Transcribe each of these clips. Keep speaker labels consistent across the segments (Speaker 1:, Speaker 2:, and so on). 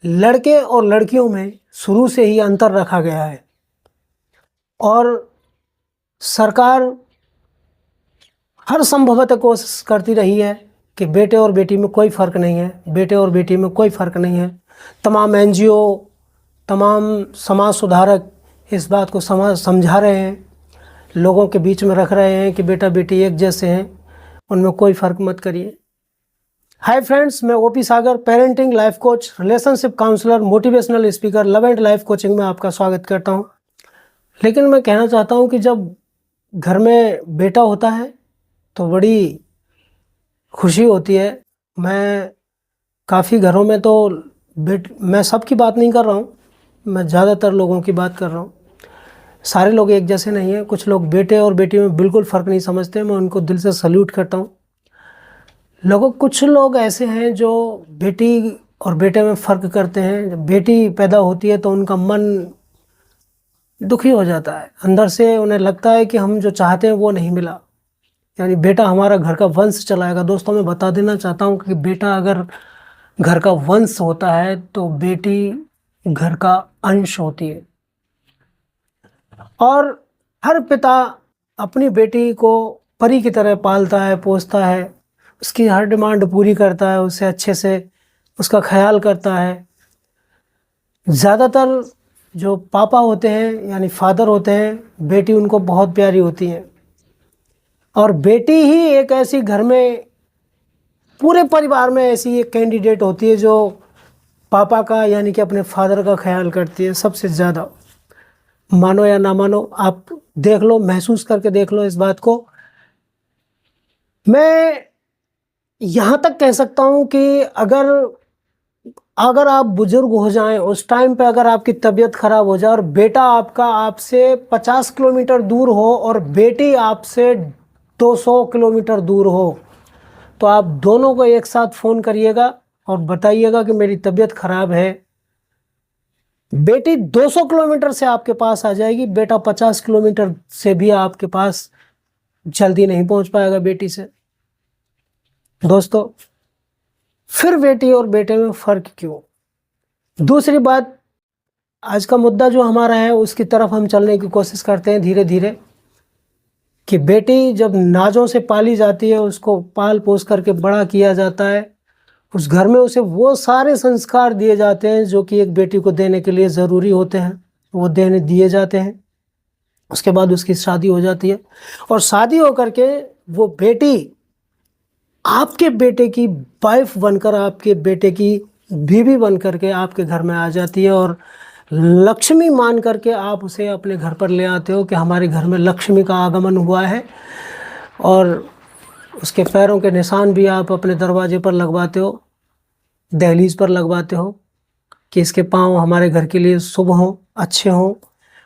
Speaker 1: लड़के और लड़कियों में शुरू से ही अंतर रखा गया है और सरकार हर संभवतः कोशिश करती रही है कि बेटे और बेटी में कोई फ़र्क नहीं है, बेटे और बेटी में कोई फ़र्क नहीं है। तमाम एनजीओ, तमाम समाज सुधारक इस बात को समझा रहे हैं, लोगों के बीच में रख रहे हैं कि बेटा बेटी एक जैसे हैं, उनमें कोई फ़र्क मत करिए। हाय फ्रेंड्स, मैं OP Sagar, parenting life coach, relationship counsellor, motivational speaker, love and life coaching में आपका स्वागत करता हूं। लेकिन मैं कहना चाहता हूं कि जब घर में बेटा होता है तो बड़ी खुशी होती है। मैं काफ़ी घरों में तो मैं सबकी बात नहीं कर रहा हूं, मैं ज़्यादातर लोगों की बात कर रहा हूं। सारे लोग एक जैसे नहीं हैं, कुछ लोग बेटे और बेटी में बिल्कुल फ़र्क नहीं समझते। मैं उनको दिल से सल्यूट करता हूं। कुछ लोग ऐसे हैं जो बेटी और बेटे में फ़र्क करते हैं। जब बेटी पैदा होती है तो उनका मन दुखी हो जाता है, अंदर से उन्हें लगता है कि हम जो चाहते हैं वो नहीं मिला, यानी बेटा हमारा घर का वंश चलाएगा। दोस्तों, मैं बता देना चाहता हूँ कि बेटा अगर घर का वंश होता है तो बेटी घर का अंश होती है। और हर पिता अपनी बेटी को परी की तरह पालता है, पोसता है, उसकी हर डिमांड पूरी करता है, उसे अच्छे से उसका ख्याल करता है। ज़्यादातर जो पापा होते हैं यानी फादर होते हैं, बेटी उनको बहुत प्यारी होती है। और बेटी ही एक ऐसी घर में, पूरे परिवार में ऐसी एक कैंडिडेट होती है जो पापा का यानी कि अपने फादर का ख्याल करती है सबसे ज़्यादा। मानो या ना मानो, आप देख लो, महसूस करके देख लो इस बात को। मैं यहाँ तक कह सकता हूँ कि अगर आप बुजुर्ग हो जाएं, उस टाइम पे अगर आपकी तबीयत खराब हो जाए और बेटा आपका आपसे 50 किलोमीटर दूर हो और बेटी आपसे 200 किलोमीटर दूर हो, तो आप दोनों को एक साथ फ़ोन करिएगा और बताइएगा कि मेरी तबीयत खराब है। बेटी 200 किलोमीटर से आपके पास आ जाएगी, बेटा 50 किलोमीटर से भी आपके पास जल्दी नहीं पहुंच पाएगा बेटी से। दोस्तों, फिर बेटी और बेटे में फ़र्क क्यों? दूसरी बात, आज का मुद्दा जो हमारा है उसकी तरफ हम चलने की कोशिश करते हैं धीरे धीरे, कि बेटी जब नाजों से पाली जाती है, उसको पाल पोस करके बड़ा किया जाता है, उस घर में उसे वो सारे संस्कार दिए जाते हैं जो कि एक बेटी को देने के लिए ज़रूरी होते हैं, वो देने दिए जाते हैं। उसके बाद उसकी शादी हो जाती है और शादी होकर के वो बेटी आपके बेटे की वाइफ बनकर, आपके बेटे की बीवी बन करके आपके घर में आ जाती है और लक्ष्मी मान करके आप उसे अपने घर पर ले आते हो कि हमारे घर में लक्ष्मी का आगमन हुआ है। और उसके पैरों के निशान भी आप अपने दरवाजे पर लगवाते हो, दहलीज पर लगवाते हो, कि इसके पांव हमारे घर के लिए शुभ हों, अच्छे हों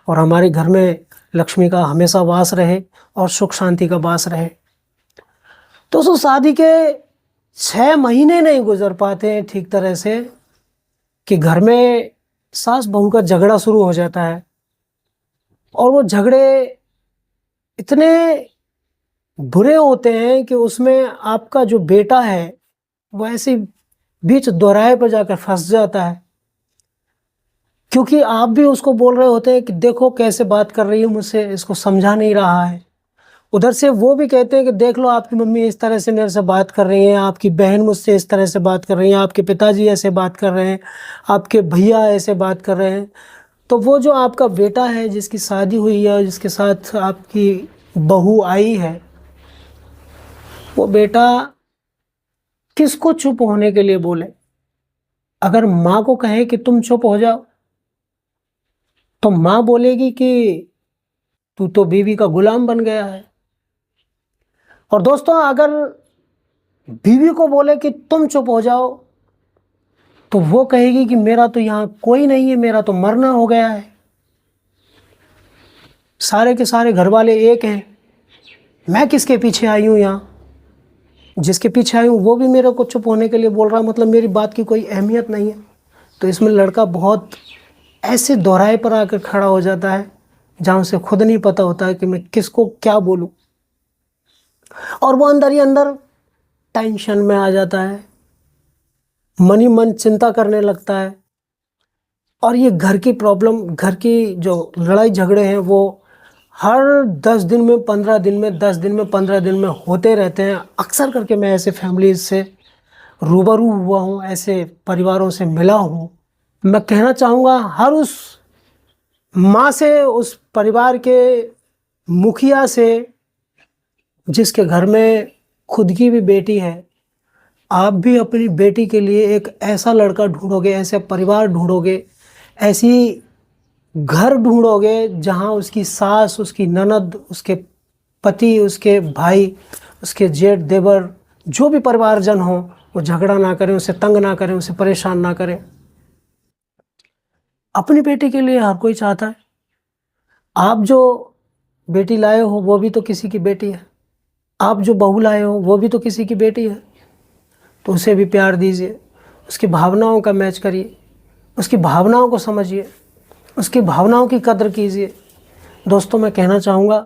Speaker 1: और हमारे घर में लक्ष्मी का हमेशा वास रहे और सुख शांति का वास रहे। तो उस शादी के 6 महीने नहीं गुजर पाते हैं ठीक तरह से कि घर में सास बहू का झगड़ा शुरू हो जाता है। और वो झगड़े इतने बुरे होते हैं कि उसमें आपका जो बेटा है वो ऐसे बीच दोराहे पर जाकर फंस जाता है, क्योंकि आप भी उसको बोल रहे होते हैं कि देखो कैसे बात कर रही है मुझसे, इसको समझा नहीं रहा है। उधर से वो भी कहते हैं कि देख लो आपकी मम्मी इस तरह से मेरे से बात कर रही हैं, आपकी बहन मुझसे इस तरह से बात कर रही हैं, आपके पिताजी ऐसे बात कर रहे हैं, आपके भैया ऐसे बात कर रहे हैं। तो वो जो आपका बेटा है, जिसकी शादी हुई है, जिसके साथ आपकी बहू आई है, वो बेटा किसको चुप होने के लिए बोले? अगर माँ को कहे कि तुम चुप हो जाओ, तो माँ बोलेगी कि तू तो बीवी का गुलाम बन गया है। और दोस्तों, अगर बीवी को बोले कि तुम चुप हो जाओ, तो वो कहेगी कि मेरा तो यहाँ कोई नहीं है, मेरा तो मरना हो गया है, सारे के सारे घर वाले एक हैं, मैं किसके पीछे आई हूँ यहाँ? जिसके पीछे आई हूँ वो भी मेरे को चुप होने के लिए बोल रहा, मतलब मेरी बात की कोई अहमियत नहीं है। तो इसमें लड़का बहुत ऐसे दोहराए पर आकर खड़ा हो जाता है जहाँ उसे खुद नहीं पता होता है कि मैं किसको क्या बोलूँ। और वो अंदर ही अंदर टेंशन में आ जाता है, मन ही मन चिंता करने लगता है और ये घर की प्रॉब्लम, घर की जो लड़ाई झगड़े हैं वो हर 10 दिन में, 15 दिन में, 10 दिन में, 15 दिन में होते रहते हैं। अक्सर करके मैं ऐसे फैमिलीज से रूबरू हुआ हूँ, ऐसे परिवारों से मिला हूँ। मैं कहना चाहूँगा हर उस माँ से, उस परिवार के मुखिया से जिसके घर में खुद की भी बेटी है, आप भी अपनी बेटी के लिए एक ऐसा लड़का ढूंढोगे, ऐसे परिवार ढूंढोगे, ऐसी घर ढूंढोगे जहां उसकी सास, उसकी ननद, उसके पति, उसके भाई, उसके जेठ, देवर, जो भी परिवारजन हो, वो झगड़ा ना करें, उसे तंग ना करें, उसे परेशान ना करें। अपनी बेटी के लिए हर कोई चाहता है। आप जो बेटी लाए हो वो भी तो किसी की बेटी है, आप जो बहू लाए हो वो भी तो किसी की बेटी है। तो उसे भी प्यार दीजिए, उसकी भावनाओं का मैच करिए, उसकी भावनाओं को समझिए, उसकी भावनाओं की कदर कीजिए। दोस्तों, मैं कहना चाहूँगा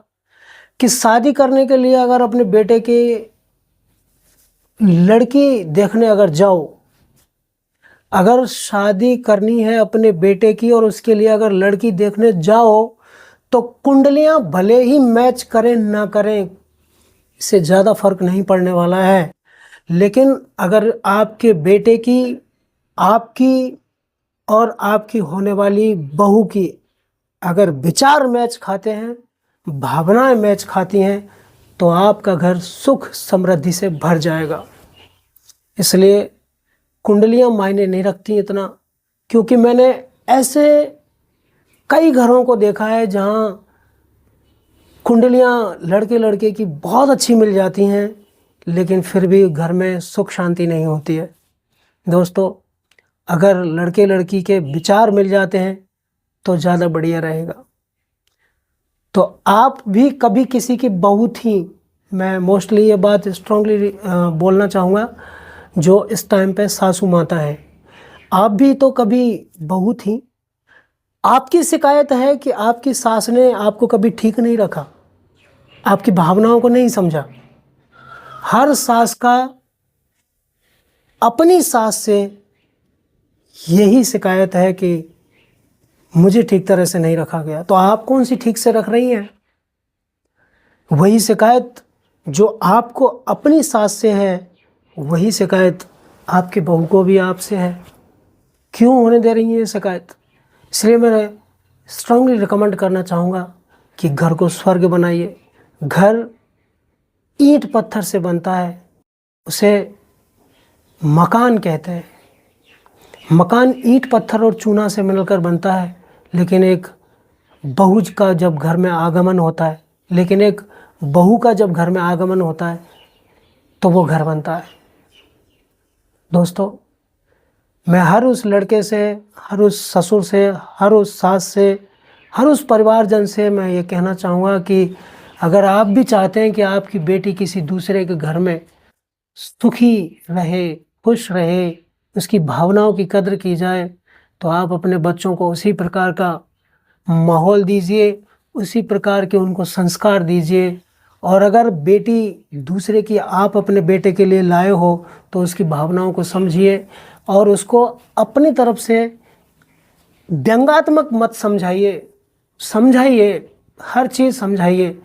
Speaker 1: कि शादी करने के लिए अगर अपने बेटे की लड़की देखने अगर जाओ, अगर शादी करनी है अपने बेटे की और उसके लिए अगर लड़की देखने जाओ, तो कुंडलियां भले ही मैच करें ना करें, इससे ज़्यादा फर्क नहीं पड़ने वाला है। लेकिन अगर आपके बेटे की, आपकी और आपकी होने वाली बहू की अगर विचार मैच खाते हैं, भावनाएं मैच खाती हैं, तो आपका घर सुख समृद्धि से भर जाएगा। इसलिए कुंडलियां मायने नहीं रखती इतना, क्योंकि मैंने ऐसे कई घरों को देखा है जहां कुंडलियां लड़के लड़के की बहुत अच्छी मिल जाती हैं, लेकिन फिर भी घर में सुख शांति नहीं होती है। दोस्तों, अगर लड़के लड़की के विचार मिल जाते हैं तो ज़्यादा बढ़िया रहेगा। तो आप भी कभी किसी की बहू थी, मैं मोस्टली ये बात स्ट्रांगली बोलना चाहूँगा, जो इस टाइम पे सासू माता है, आप भी तो कभी बहू थी। आपकी शिकायत है कि आपकी सास ने आपको कभी ठीक नहीं रखा, आपकी भावनाओं को नहीं समझा। हर सास का अपनी सास से यही शिकायत है कि मुझे ठीक तरह से नहीं रखा गया। तो आप कौन सी ठीक से रख रही हैं? वही शिकायत जो आपको अपनी सास से है, वही शिकायत आपके बहू को भी आपसे है। क्यों होने दे रही है ये शिकायत? इसलिए मैं स्ट्रांगली रिकमेंड करना चाहूँगा कि घर को स्वर्ग बनाइए। घर ईंट पत्थर से बनता है, उसे मकान कहते हैं। मकान ईंट पत्थर और चूना से मिलकर बनता है, लेकिन एक बहू का जब घर में आगमन होता है, लेकिन एक बहू का जब घर में आगमन होता है तो वो घर बनता है। दोस्तों, मैं हर उस लड़के से, हर उस ससुर से, हर उस सास से, हर उस परिवारजन से मैं ये कहना चाहूँगा कि अगर आप भी चाहते हैं कि आपकी बेटी किसी दूसरे के घर में सुखी रहे, खुश रहे, उसकी भावनाओं की कदर की जाए, तो आप अपने बच्चों को उसी प्रकार का माहौल दीजिए, उसी प्रकार के उनको संस्कार दीजिए। और अगर बेटी दूसरे की आप अपने बेटे के लिए लाए हो तो उसकी भावनाओं को समझिए और उसको अपनी तरफ से व्यंग्यात्मक मत समझाइए, हर चीज़ समझाइए।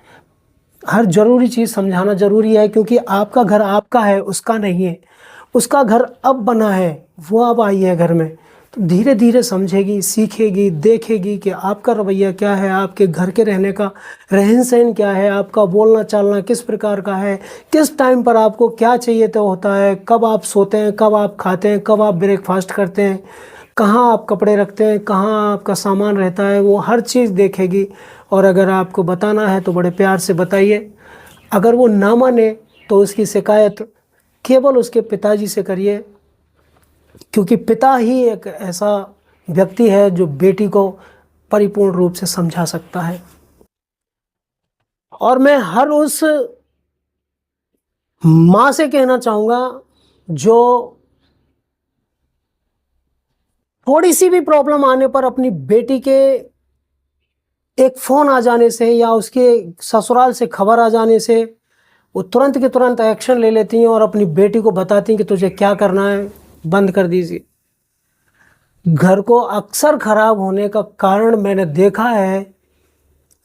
Speaker 1: हर ज़रूरी चीज़ समझाना ज़रूरी है, क्योंकि आपका घर आपका है, उसका नहीं है। उसका घर अब बना है, वो अब आई है घर में, तो धीरे धीरे समझेगी, सीखेगी, देखेगी कि आपका रवैया क्या है, आपके घर के रहने का रहन सहन क्या है, आपका बोलना चालना किस प्रकार का है, किस टाइम पर आपको क्या चाहिए तो होता है, कब आप सोते हैं, कब आप खाते हैं, कब आप ब्रेकफास्ट करते हैं, कहाँ आप कपड़े रखते हैं, कहाँ आपका सामान रहता है, वो हर चीज़ देखेगी। और अगर आपको बताना है तो बड़े प्यार से बताइए। अगर वो ना माने तो उसकी शिकायत केवल उसके पिताजी से करिए, क्योंकि पिता ही एक ऐसा व्यक्ति है जो बेटी को परिपूर्ण रूप से समझा सकता है। और मैं हर उस माँ से कहना चाहूँगा जो थोड़ी सी भी प्रॉब्लम आने पर अपनी बेटी के एक फ़ोन आ जाने से या उसके ससुराल से खबर आ जाने से वो तुरंत के तुरंत एक्शन ले लेती हैं और अपनी बेटी को बताती हैं कि तुझे क्या करना है, बंद कर दीजिए। घर को अक्सर खराब होने का कारण मैंने देखा है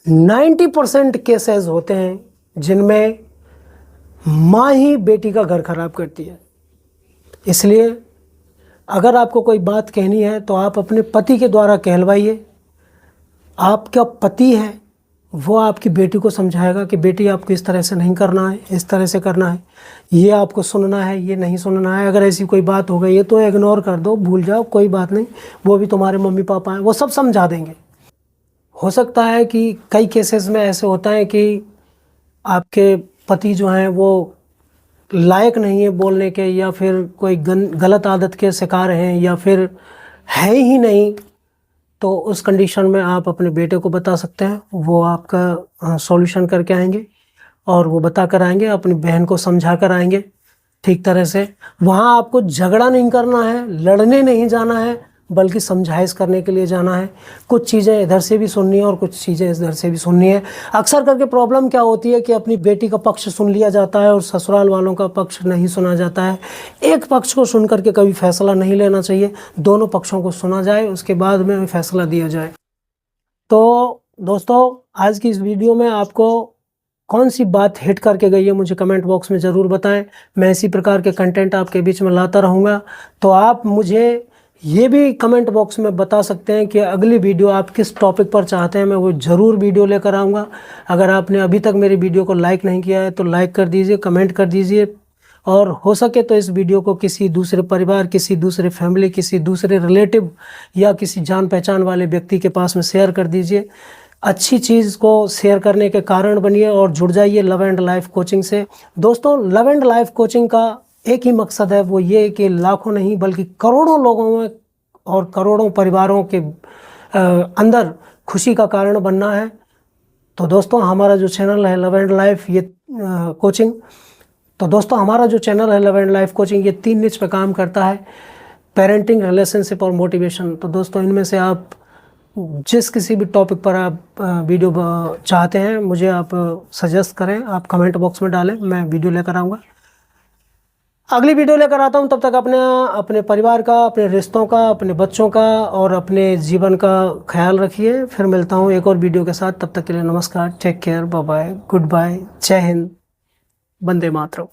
Speaker 1: 90% केसेस होते हैं जिनमें माँ ही बेटी का घर खराब करती है। इसलिए अगर आपको कोई बात कहनी है तो आप अपने पति के द्वारा कहलवाइए। आपका पति है वो आपकी बेटी को समझाएगा कि बेटी आपको इस तरह से नहीं करना है, इस तरह से करना है, ये आपको सुनना है, ये नहीं सुनना है। अगर ऐसी कोई बात हो गई है तो इग्नोर कर दो, भूल जाओ, कोई बात नहीं, वो भी तुम्हारे मम्मी पापा हैं, वो सब समझा देंगे। हो सकता है कि कई केसेस में ऐसे होता है कि आपके पति जो हैं वो लायक नहीं है बोलने के, या फिर कोई गलत आदत के शिकार हैं, या फिर है ही नहीं, तो उस कंडीशन में आप अपने बेटे को बता सकते हैं। वो आपका सॉल्यूशन करके आएंगे और वो बता कर आएंगे, अपनी बहन को समझा कर आएंगे ठीक तरह से। वहाँ आपको झगड़ा नहीं करना है, लड़ने नहीं जाना है, बल्कि समझाइश करने के लिए जाना है। कुछ चीज़ें इधर से भी सुननी है और कुछ चीज़ें इधर से भी सुननी है। अक्सर करके प्रॉब्लम क्या होती है कि अपनी बेटी का पक्ष सुन लिया जाता है और ससुराल वालों का पक्ष नहीं सुना जाता है। एक पक्ष को सुन करके कभी फैसला नहीं लेना चाहिए, दोनों पक्षों को सुना जाए, उसके बाद में फैसला दिया जाए। तो दोस्तों, आज की इस वीडियो में आपको कौन सी बात हिट करके गई है मुझे कमेंट बॉक्स में ज़रूर बताएं। मैं इसी प्रकार के कंटेंट आपके बीच में लाता रहूँगा। तो आप मुझे ये भी कमेंट बॉक्स में बता सकते हैं कि अगली वीडियो आप किस टॉपिक पर चाहते हैं, मैं वो ज़रूर वीडियो लेकर आऊँगा। अगर आपने अभी तक मेरी वीडियो को लाइक नहीं किया है तो लाइक कर दीजिए, कमेंट कर दीजिए, और हो सके तो इस वीडियो को किसी दूसरे परिवार, किसी दूसरे फैमिली, किसी दूसरे रिलेटिव या किसी जान पहचान वाले व्यक्ति के पास में शेयर कर दीजिए। अच्छी चीज़ को शेयर करने के कारण बनिए और जुड़ जाइए लव एंड लाइफ कोचिंग से। दोस्तों, लव एंड लाइफ कोचिंग का एक ही मकसद है, वो ये कि लाखों नहीं बल्कि करोड़ों लोगों में और करोड़ों परिवारों के अंदर खुशी का कारण बनना है। तो दोस्तों, हमारा जो चैनल है लव एंड लाइफ कोचिंग, तो दोस्तों हमारा जो चैनल है लव एंड लाइफ कोचिंग, ये 3 निच पे काम करता है: पेरेंटिंग, रिलेशनशिप और मोटिवेशन। तो दोस्तों, इनमें से आप जिस किसी भी टॉपिक पर आप वीडियो चाहते हैं, मुझे आप सजेस्ट करें, आप कमेंट बॉक्स में डालें, मैं वीडियो लेकर आऊँगा। अगली वीडियो लेकर आता हूँ, तब तक अपने परिवार का, अपने रिश्तों का, अपने बच्चों का और अपने जीवन का ख्याल रखिए। फिर मिलता हूँ एक और वीडियो के साथ। तब तक के लिए नमस्कार, take care, bye bye, goodbye, जय हिंद, वंदे मातरम।